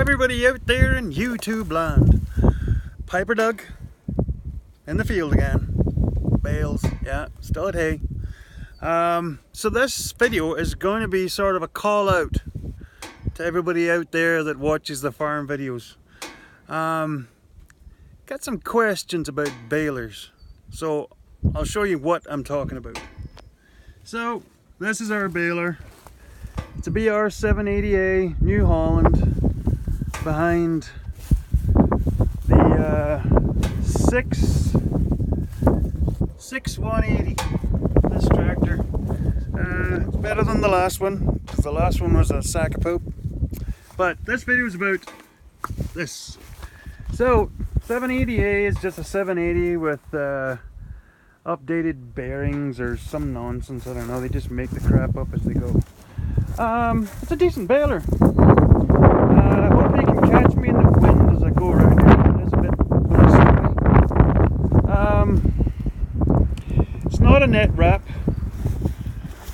everybody out there in YouTube land. PiperDoug in the field again. Bales, yeah, still at hay. So this video is going to be sort of a call out to everybody out there that watches the farm videos. Got some questions about balers, so I'll show you what I'm talking about. So this is our baler. It's a BR780A New Holland behind the 6180. This tractor. It's better than the last one, because the last one was a sack of poop. But this video is about this. So 780A is just a 780 with updated bearings or some nonsense. I don't know. They just make the crap up as they go. It's a decent baler. Hopefully you can catch me in the wind as I go around here. It is a bit blustery. It's not a net wrap,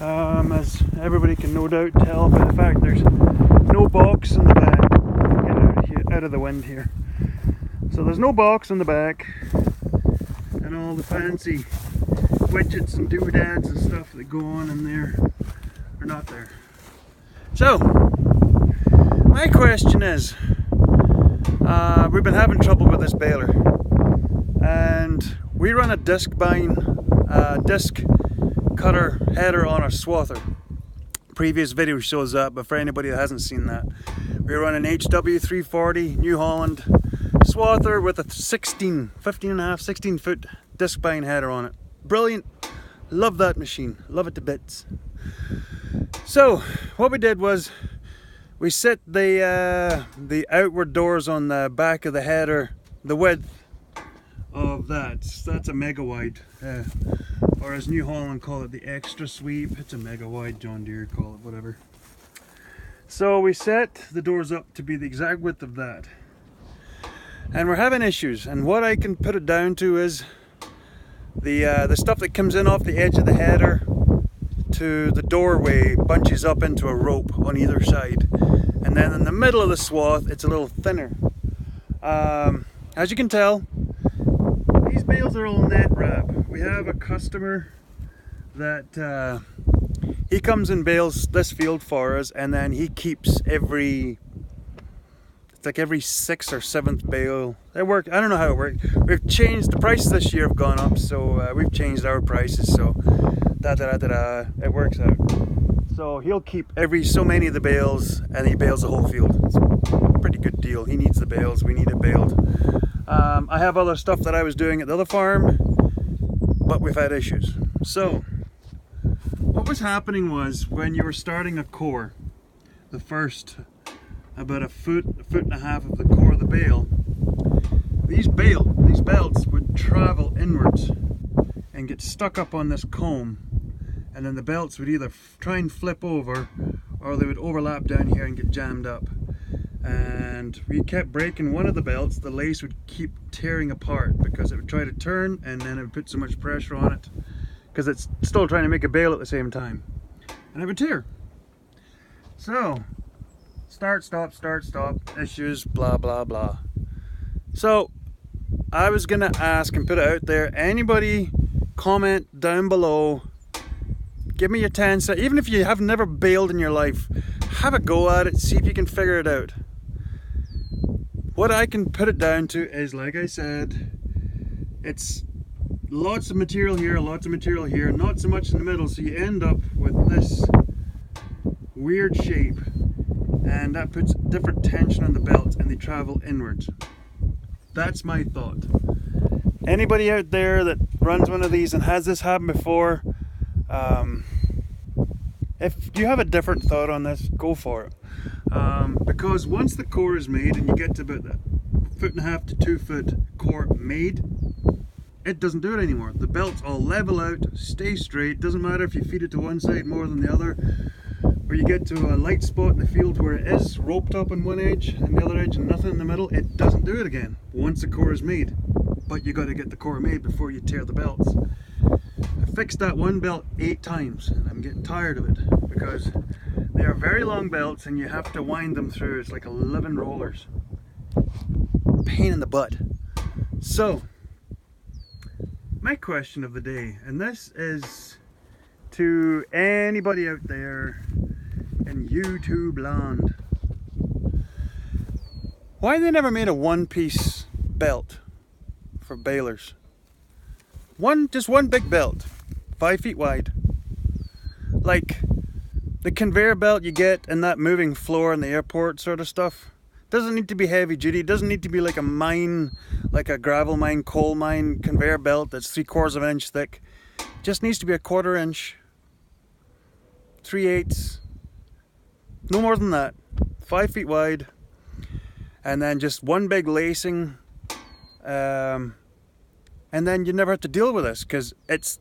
as everybody can no doubt tell by the fact there's no box in the back. Get out of the wind here. So there's no box in the back, and all the fancy widgets and doodads and stuff that go on in there are not there. So, my question is, we've been having trouble with this baler, and we run a disc cutter header on our swather. Previous video shows that, but for anybody that hasn't seen that, we run an HW340 New Holland swather with a 16 foot disc bind header on it. Brilliant, love that machine, love it to bits. So what we did was we set the outward doors on the back of the header, the width of that's a mega wide, or as New Holland call it, the extra sweep. It's a mega wide, John Deere call it, whatever. So we set the doors up to be the exact width of that, and we're having issues, and what I can put it down to is the stuff that comes in off the edge of the header to the doorway bunches up into a rope on either side, and then in the middle of the swath it's a little thinner. As you can tell, these bales are all net wrap. We have a customer that he comes and bales this field for us, and then he keeps every 6th or 7th bale. I don't know how it works. We've changed the prices this year, have gone up, so we've changed our prices, so it works out. So he'll keep every so many of the bales, and he bales the whole field. It's a pretty good deal. He needs the bales, we need it baled. I have other stuff that I was doing at the other farm, but we've had issues. So what was happening was, when you were starting a core, the first about a foot and a half of the core of the bale, these belts would travel inwards and get stuck up on this comb, and then the belts would either try and flip over, or they would overlap down here and get jammed up. And we kept breaking one of the belts. The lace would keep tearing apart because it would try to turn, and then it would put so much pressure on it because it's still trying to make a bale at the same time, and it would tear. So start stop issues, blah blah blah. So I was gonna ask and put it out there, anybody comment down below, give me your 10 cents, even if you have never baled in your life, have a go at it, see if you can figure it out. What I can put it down to is, like I said, it's lots of material here, lots of material here, not so much in the middle, so you end up with this weird shape, and that puts different tension on the belts and they travel inwards. That's my thought. Anybody out there that runs one of these and has this happen before, if you have a different thought on this, go for it. Because once the core is made and you get to about that 1.5 to 2 foot core made, it doesn't do it anymore. The belts all level out, stay straight. Doesn't matter if you feed it to one side more than the other, or you get to a light spot in the field where it is roped up on one edge and the other edge and nothing in the middle, it doesn't do it again once the core is made. But you got to get the core made before you tear the belts. I fixed that one belt 8 times and I'm getting tired of it, because They are very long belts and you have to wind them through. It's like 11 rollers. Pain in the butt. So, my question of the day, and this is to anybody out there in YouTube land. Why they never made a one-piece belt for balers? Just one big belt, 5 feet wide. Like the conveyor belt you get in that moving floor in the airport sort of stuff. Doesn't need to be heavy duty. It doesn't need to be like a mine, like a gravel mine, coal mine conveyor belt that's 3/4 of an inch thick. Just needs to be a 1/4 inch, 3/8, no more than that. 5 feet wide, and then just one big lacing, and then you never have to deal with this because it's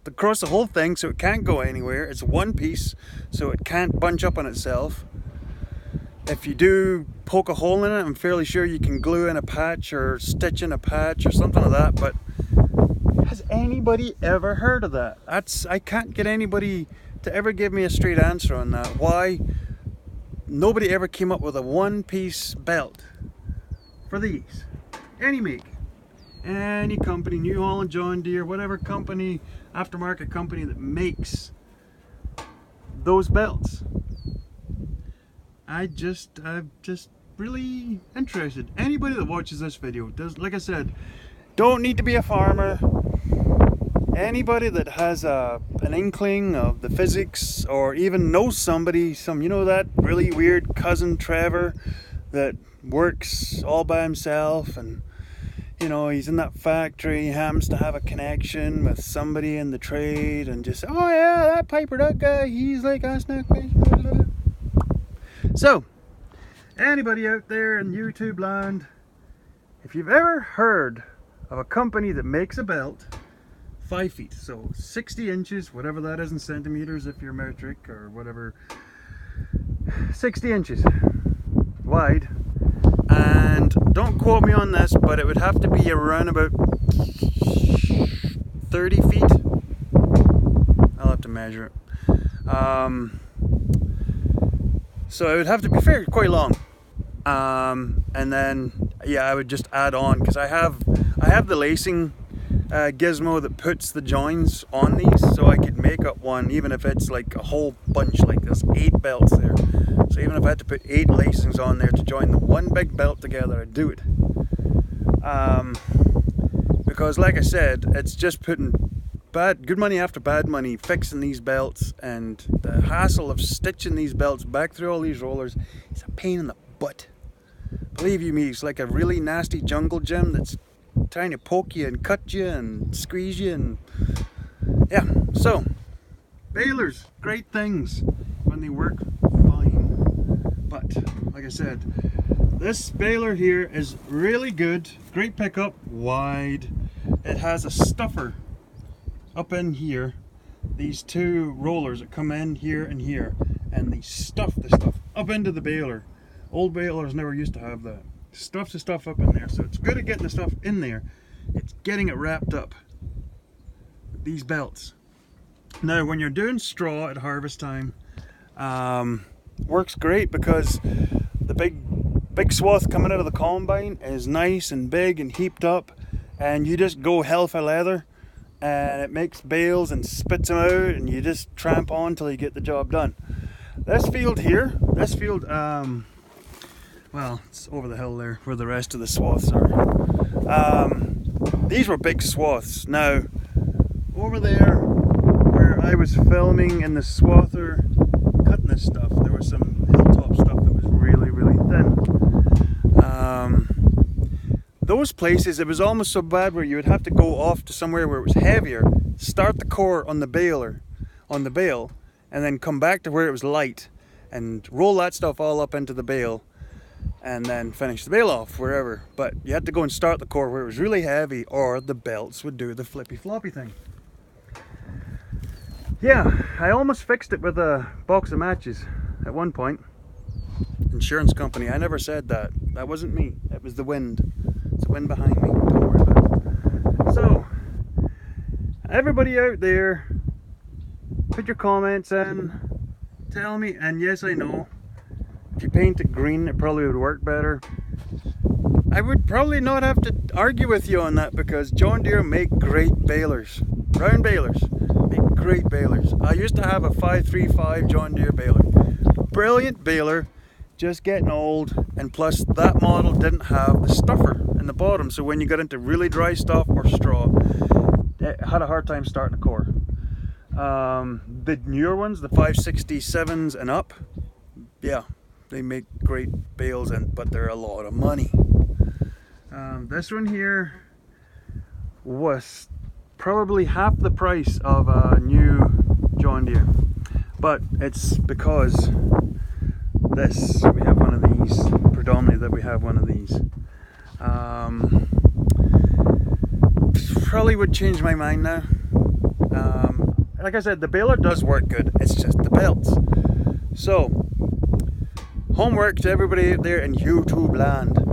across the whole thing, so it can't go anywhere. It's one piece, so it can't bunch up on itself. If you do poke a hole in it, I'm fairly sure you can glue in a patch or stitch in a patch or something like that, but has anybody ever heard of that? I can't get anybody to ever give me a straight answer on that. Why nobody ever came up with a one-piece belt for these? Any make, any company, New Holland, John Deere, whatever company, aftermarket company that makes those belts. I'm just really interested. Anybody that watches this video does, like I said, don't need to be a farmer. Anybody that has an inkling of the physics, or even knows somebody, you know, that really weird cousin Trevor that works all by himself, and you know, he's in that factory, he happens to have a connection with somebody in the trade, and just, oh yeah, that PiperDoug guy, he's like us now. So, anybody out there in YouTube land, if you've ever heard of a company that makes a belt 5 feet, so 60 inches, whatever that is in centimeters if you're metric or whatever, 60 inches wide, and don't quote me on this, but it would have to be around about 30 feet. I'll have to measure it. So it would have to be quite long, and then yeah, I would just add on, because I have the lacing gizmo that puts the joins on these, so I could make up one even if it's like a whole bunch, like there's 8 belts there. So even if I had to put 8 lacings on there to join the one big belt together, I'd do it. Because like I said, it's just putting good money after bad money fixing these belts, and the hassle of stitching these belts back through all these rollers is a pain in the butt. Believe you me, it's like a really nasty jungle gym that's trying to poke you and cut you and squeeze you, and yeah. So balers, great things when they work fine, but like I said, this baler here is really good, great pickup, wide. It has a stuffer up in here, these 2 rollers that come in here and here, and they stuff the stuff up into the baler. Old balers never used to have that. Stuffs the stuff up in there, so it's good at getting the stuff in there. It's getting it wrapped up. These belts. Now, when you're doing straw at harvest time, works great because the big swath coming out of the combine is nice and big and heaped up, and you just go hell for leather, and it makes bales and spits them out, and you just tramp on till you get the job done. This field here, well, it's over the hill there where the rest of the swaths are. These were big swaths. Now, over there where I was filming in the swather cutting this stuff, there was some hilltop stuff that was really, really thin. Those places, it was almost so bad where you would have to go off to somewhere where it was heavier, start the core on the bale, and then come back to where it was light, and roll that stuff all up into the bale, and then finish the bale off wherever. But you had to go and start the core where it was really heavy, or the belts would do the flippy floppy thing. Yeah, I almost fixed it with a box of matches at one point. Insurance company, I never said that. That wasn't me. It was the wind. It's the wind behind me. Don't worry about it. So, everybody out there, put your comments in. tell me, and yes I know, if you paint it green it probably would work better. I would probably not have to argue with you on that, because John Deere make great balers. Round balers make great balers. I used to have a 535 John Deere baler. Brilliant baler, just getting old, and plus that model didn't have the stuffer in the bottom, so when you got into really dry stuff or straw, it had a hard time starting a core. The newer ones, the 567s and up, yeah, they make great bales, but they're a lot of money. This one here was probably half the price of a new John Deere, but it's because we have one of these, predominantly that we have one of these. Probably would change my mind now. Like I said, the baler does work good, it's just the belts. So, homework to everybody out there in YouTube land.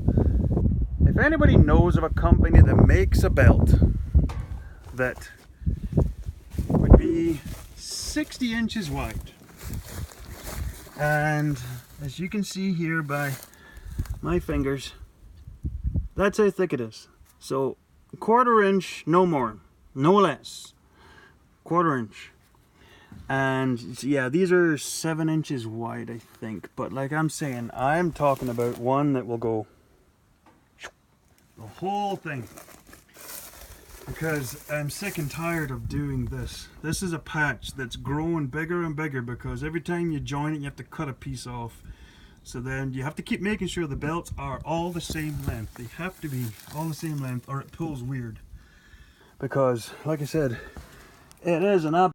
If anybody knows of a company that makes a belt that would be 60 inches wide, and as you can see here by my fingers, that's how thick it is. So 1/4 inch, no more, no less, 1/4 inch. And yeah, these are 7 inches wide I think, but like I'm saying, I'm talking about one that will go the whole thing, because I'm sick and tired of doing this. This is a patch that's growing bigger and bigger, because every time you join it you have to cut a piece off. So then you have to keep making sure the belts are all the same length. They have to be all the same length or it pulls weird. Because like I said, it is an